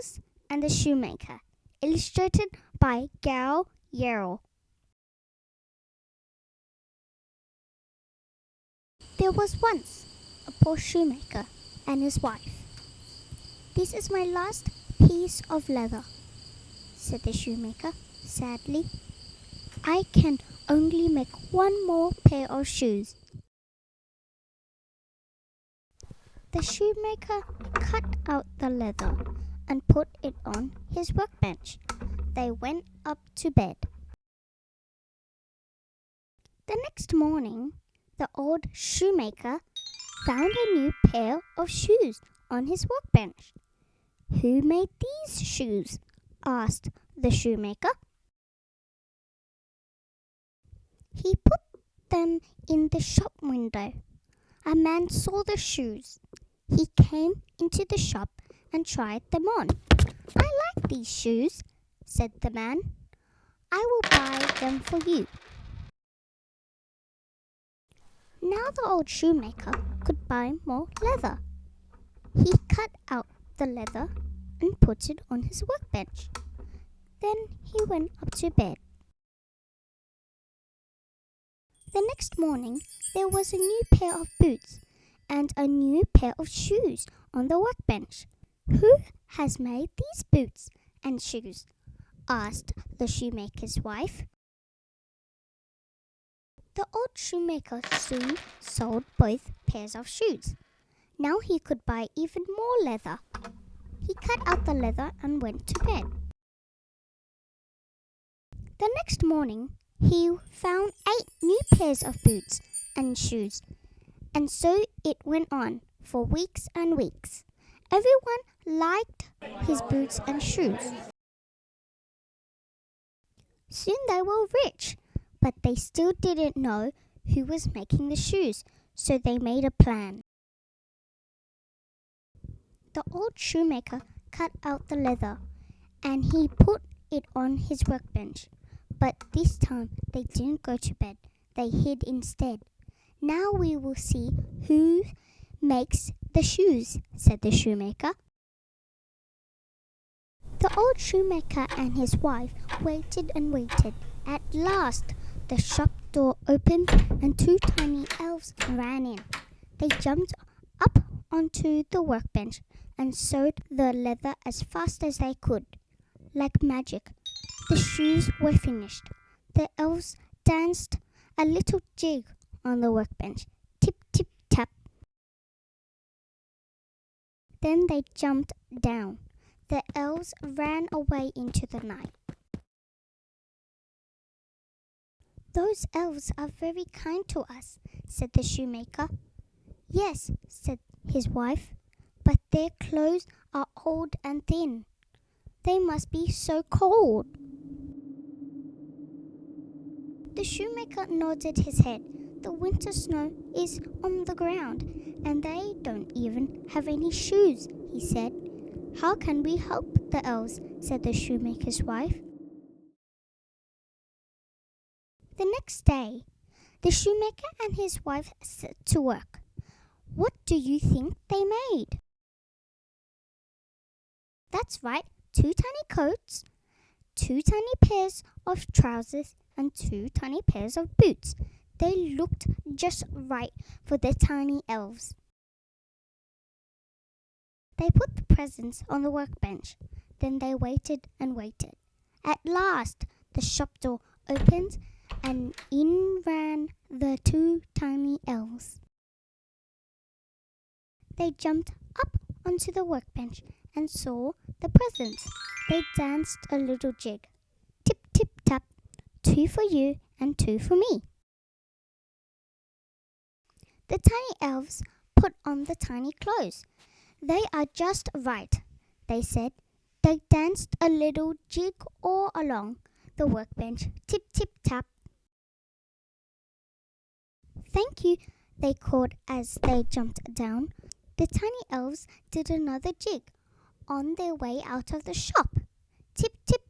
Elves and the Shoemaker, illustrated by Gail Yerrill. There was once a poor shoemaker and his wife. "This is my last piece of leather," said the shoemaker sadly. "I can only make one more pair of shoes." The shoemaker cut out the leather and put it on his workbench. They went up to bed. The next morning, the old shoemaker found a new pair of shoes on his workbench. "Who made these shoes?" asked the shoemaker. "He put them in the shop window. A man saw the shoes. He came into the shop and tried them on. 'I like these shoes,' said the man. 'I will buy them for you.' Now the old shoemaker could buy more leather. He cut out the leather and put it on his workbench. Then he went up to bed. The next morning, there was a new pair of boots and a new pair of shoes on the workbench. "Who has made these boots and shoes?" asked the shoemaker's wife. The old shoemaker soon sold both pairs of shoes. Now he could buy even more leather. He cut out the leather and went to bed. The next morning, he found 8 new pairs of boots and shoes, and so it went on for weeks and weeks. Everyone liked his boots and shoes. Soon they were rich, but they still didn't know who was making the shoes, so they made a plan. The old shoemaker cut out the leather and he put it on his workbench. But this time they didn't go to bed. They hid instead. "Now we will see who makes the shoes," said the shoemaker. The old shoemaker and his wife waited and waited. At last, the shop door opened and 2 tiny elves ran in. They jumped up onto the workbench and sewed the leather as fast as they could. Like magic, the shoes were finished. The elves danced a little jig on the workbench. Tip, tip, tap. Then they jumped down. The elves ran away into the night. "Those elves are very kind to us," said the shoemaker. "Yes," said his wife, "but their clothes are old and thin. They must be so cold." The shoemaker nodded his head. "The winter snow is on the ground, and they don't even have any shoes," he said. "How can we help the elves?" said the shoemaker's wife. The next day, the shoemaker and his wife set to work. What do you think they made? That's right, 2 tiny coats, 2 tiny pairs of trousers, and 2 tiny pairs of boots. They looked just right for the tiny elves. They put the presents on the workbench. Then they waited and waited. At last, the shop door opened and in ran the 2 tiny elves. They jumped up onto the workbench and saw the presents. They danced a little jig. Tip, tip, tap. 2 for you and 2 for me. The tiny elves put on the tiny clothes. "They are just right," they said. They danced a little jig all along the workbench. Tip, tip, tap. "Thank you," they called as they jumped down. The tiny elves did another jig on their way out of the shop. Tip, tip,